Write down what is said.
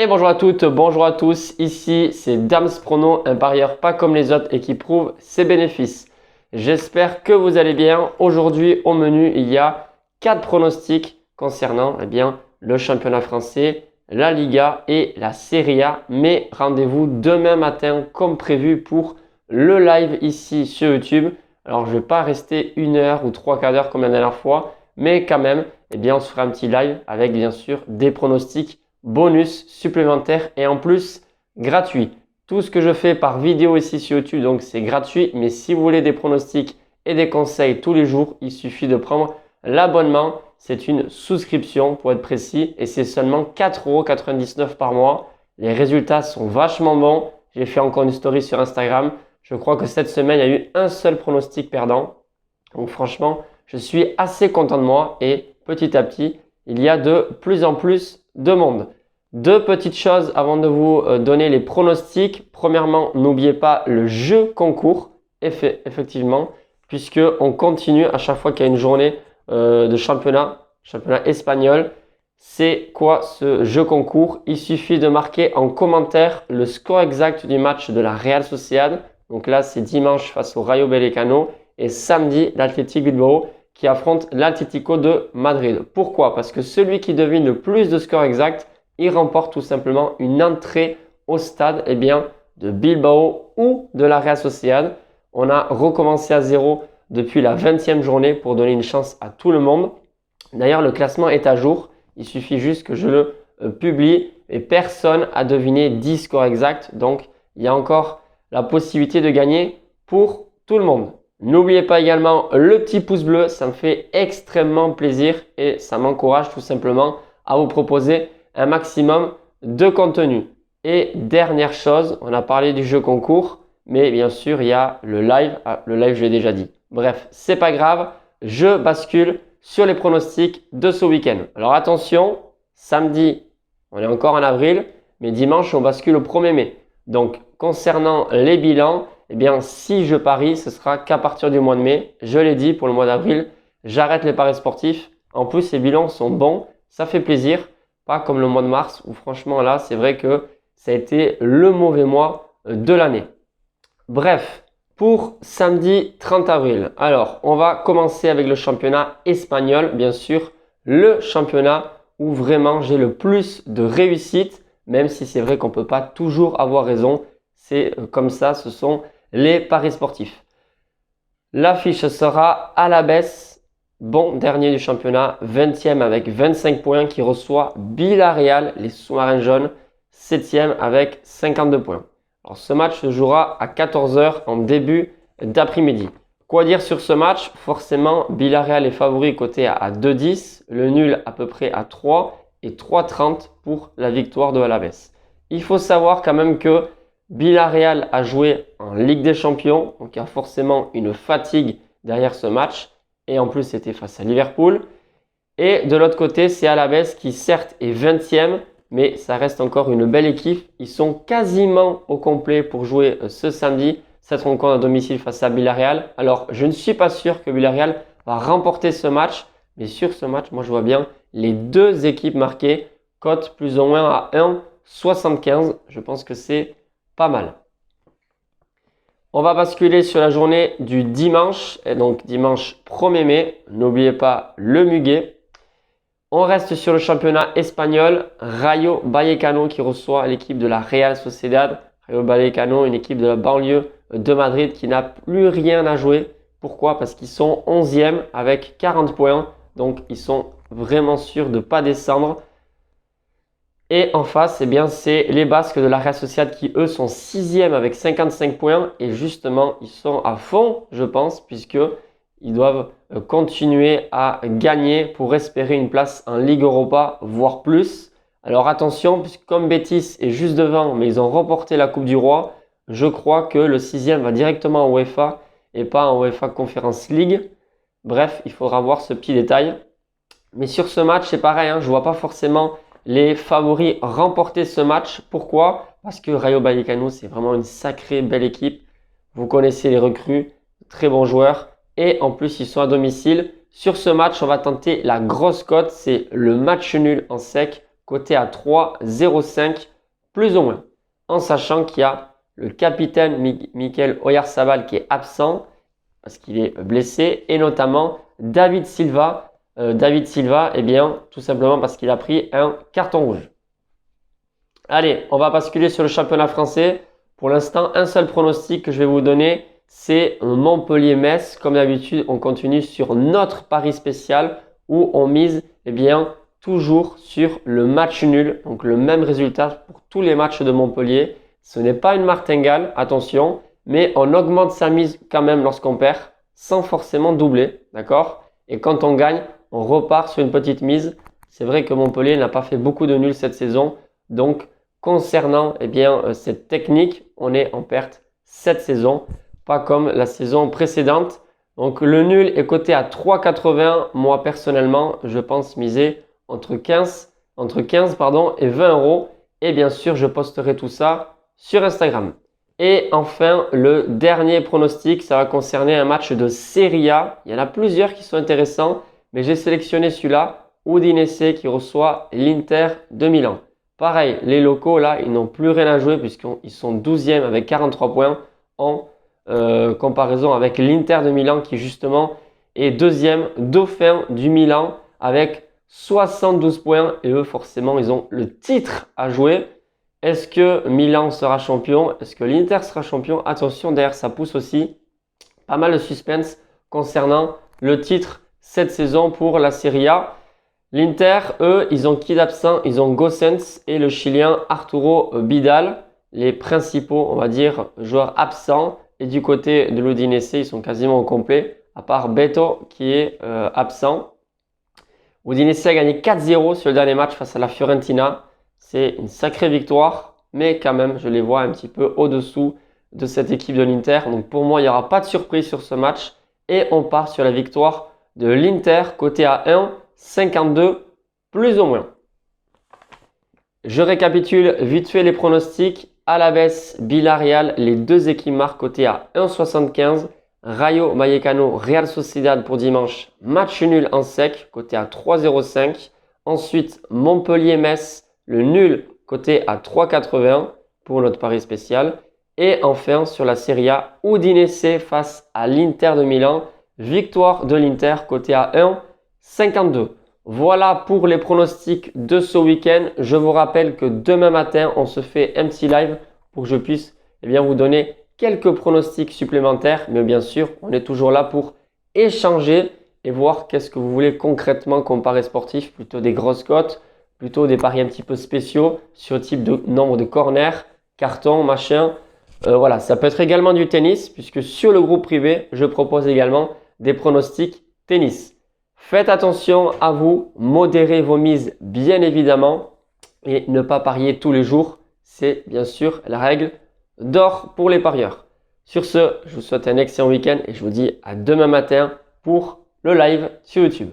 Et bonjour à toutes, bonjour à tous, ici c'est Dams Prono, un parieur pas comme les autres et qui prouve ses bénéfices. J'espère que vous allez bien. Aujourd'hui au menu, il y a 4 pronostics concernant le championnat français, la Liga et la Serie A. Mais rendez-vous demain matin comme prévu pour le live ici sur YouTube. Alors je ne vais pas rester 1 heure ou 3/4 d'heure comme la dernière fois, mais quand même, on se fera un petit live avec bien sûr des pronostics bonus supplémentaires et en plus gratuit. Tout ce que je fais par vidéo ici sur YouTube, donc c'est gratuit. Mais si vous voulez des pronostics et des conseils tous les jours, il suffit de prendre l'abonnement. C'est une souscription pour être précis et c'est seulement 4,99 € par mois. Les résultats sont vachement bons. J'ai fait encore une story sur Instagram. Je crois que cette semaine, il y a eu un seul pronostic perdant. Donc franchement, je suis assez content de moi et petit à petit, il y a de plus en plus de monde. Deux petites choses avant de vous donner les pronostics. Premièrement, n'oubliez pas le jeu concours, effectivement, puisque on continue à chaque fois qu'il y a une journée de championnat espagnol. C'est quoi ce jeu concours? Il suffit de marquer en commentaire le score exact du match de la Real Sociedad. Donc là, c'est dimanche face au Rayo Vallecano et samedi, l'Athletic Bilbao qui affronte l'Atlético de Madrid. Pourquoi? Parce que celui qui devine le plus de scores exacts, il remporte tout simplement une entrée au stade de Bilbao ou de la Real Sociedad. On a recommencé à zéro depuis la 20e journée pour donner une chance à tout le monde. D'ailleurs, le classement est à jour. Il suffit juste que je le publie et personne n'a deviné 10 scores exacts. Donc, il y a encore la possibilité de gagner pour tout le monde. N'oubliez pas également le petit pouce bleu, ça me fait extrêmement plaisir et ça m'encourage tout simplement à vous proposer un maximum de contenu. Et dernière chose, on a parlé du jeu concours, mais bien sûr il y a le live. Le live je l'ai déjà dit. Bref, c'est pas grave, je bascule sur les pronostics de ce week-end. Alors attention, samedi, on est encore en avril, mais dimanche on bascule au 1er mai. Donc concernant les bilans, si je parie, ce sera qu'à partir du mois de mai. Je l'ai dit, pour le mois d'avril, j'arrête les paris sportifs. En plus, les bilans sont bons, ça fait plaisir. Pas comme le mois de mars où franchement là, c'est vrai que ça a été le mauvais mois de l'année. Bref, pour samedi 30 avril. Alors, on va commencer avec le championnat espagnol, bien sûr. Le championnat où vraiment j'ai le plus de réussite, même si c'est vrai qu'on ne peut pas toujours avoir raison. C'est comme ça, ce sont les paris sportifs. L'affiche sera à la baisse, bon dernier du championnat, 20e avec 25 points qui reçoit Villarreal, les sous-marins jaunes, 7e avec 52 points. Alors ce match se jouera à 14 h en début d'après-midi. Quoi dire sur ce match? Forcément, Villarreal est favori coté à 2,10, le nul à peu près à 3 et 3,30 pour la victoire de Alavés. Il faut savoir quand même que Villarreal a joué en Ligue des Champions, donc il y a forcément une fatigue derrière ce match. Et en plus, c'était face à Liverpool. Et de l'autre côté, c'est Alavés qui certes est 20e, mais ça reste encore une belle équipe. Ils sont quasiment au complet pour jouer ce samedi cette rencontre à domicile face à Villarreal. Alors, je ne suis pas sûr que Villarreal va remporter ce match, mais sur ce match, moi je vois bien les deux équipes marquées, cote plus ou moins à 1,75. Je pense que c'est pas mal. On va basculer sur la journée du dimanche, et donc dimanche 1er mai. N'oubliez pas le muguet. On reste sur le championnat espagnol. Rayo Vallecano qui reçoit l'équipe de la Real Sociedad. Rayo Vallecano, une équipe de la banlieue de Madrid qui n'a plus rien à jouer. Pourquoi? Parce qu'ils sont 11e avec 40 points. Donc ils sont vraiment sûrs de ne pas descendre. Et en face, c'est les Basques de la Real Sociedad qui, eux, sont 6e avec 55 points. Et justement, ils sont à fond, je pense, puisqu'ils doivent continuer à gagner pour espérer une place en Ligue Europa, voire plus. Alors attention, puisque comme Betis est juste devant, mais ils ont remporté la Coupe du Roi, je crois que le 6e va directement en UEFA et pas en UEFA Conference League. Bref, il faudra voir ce petit détail. Mais sur ce match, c'est pareil, je ne vois pas forcément les favoris remporter ce match. Pourquoi? Parce que Rayo Vallecano, c'est vraiment une sacrée belle équipe. Vous connaissez les recrues, très bons joueurs. Et en plus, ils sont à domicile. Sur ce match, on va tenter la grosse cote. C'est le match nul en sec, coté à 3,05. plus ou moins. En sachant qu'il y a le capitaine Mikel Oyarzabal qui est absent parce qu'il est blessé et notamment David Silva. Eh bien, tout simplement parce qu'il a pris un carton rouge. Allez, on va basculer sur le championnat français. Pour l'instant, un seul pronostic que je vais vous donner, c'est Montpellier-Metz. Comme d'habitude, on continue sur notre pari spécial où on mise toujours sur le match nul. Donc le même résultat pour tous les matchs de Montpellier. Ce n'est pas une martingale, attention, mais on augmente sa mise quand même lorsqu'on perd sans forcément doubler, d'accord? Et quand on gagne, on repart sur une petite mise. C'est vrai que Montpellier n'a pas fait beaucoup de nuls cette saison. Donc, concernant cette technique, on est en perte cette saison, pas comme la saison précédente. Donc, le nul est coté à 3,80. Moi, personnellement, je pense miser entre 15 et 20 euros. Et bien sûr, je posterai tout ça sur Instagram. Et enfin, le dernier pronostic, ça va concerner un match de Serie A. Il y en a plusieurs qui sont intéressants, mais j'ai sélectionné celui-là, Udinese qui reçoit l'Inter de Milan. Pareil, les locaux là, ils n'ont plus rien à jouer puisqu'ils sont 12e avec 43 points en comparaison avec l'Inter de Milan qui justement est deuxième dauphin du Milan avec 72 points et eux forcément ils ont le titre à jouer. Est-ce que Milan sera champion? Est-ce que l'Inter sera champion? Attention, derrière ça pousse aussi pas mal de suspense concernant le titre cette saison pour la Serie A. L'Inter, eux, ils ont qui d'absent? Ils ont Gosens et le Chilien Arturo Vidal, les principaux, on va dire, joueurs absents. Et du côté de l'Udinese, ils sont quasiment au complet, à part Beto qui est absent. Udinese a gagné 4-0 sur le dernier match face à la Fiorentina. C'est une sacrée victoire, mais quand même, je les vois un petit peu au-dessous de cette équipe de l'Inter. Donc pour moi, il n'y aura pas de surprise sur ce match. Et on part sur la victoire de l'Inter, côté à 1,52 plus ou moins. Je récapitule vite fait les pronostics. À la baisse, Villarreal, les deux équipes marquent côté à 1,75. Rayo Vallecano, Real Sociedad pour dimanche, match nul en sec, côté à 3,05. Ensuite, Montpellier-Metz, le nul, côté à 3,80 pour notre pari spécial. Et enfin, sur la Serie A, Udinese face à l'Inter de Milan, victoire de l'Inter, côté à 1,52. Voilà pour les pronostics de ce week-end. Je vous rappelle que demain matin, on se fait un petit live pour que je puisse vous donner quelques pronostics supplémentaires. Mais bien sûr, on est toujours là pour échanger et voir qu'est-ce que vous voulez concrètement comme pari sportif. Plutôt des grosses cotes, plutôt des paris un petit peu spéciaux sur le type de nombre de corners, cartons, machin. Voilà, ça peut être également du tennis puisque sur le groupe privé, je propose également des pronostics tennis. Faites attention à vous, modérez vos mises bien évidemment et ne pas parier tous les jours. C'est bien sûr la règle d'or pour les parieurs. Sur ce, je vous souhaite un excellent week-end et je vous dis à demain matin pour le live sur YouTube.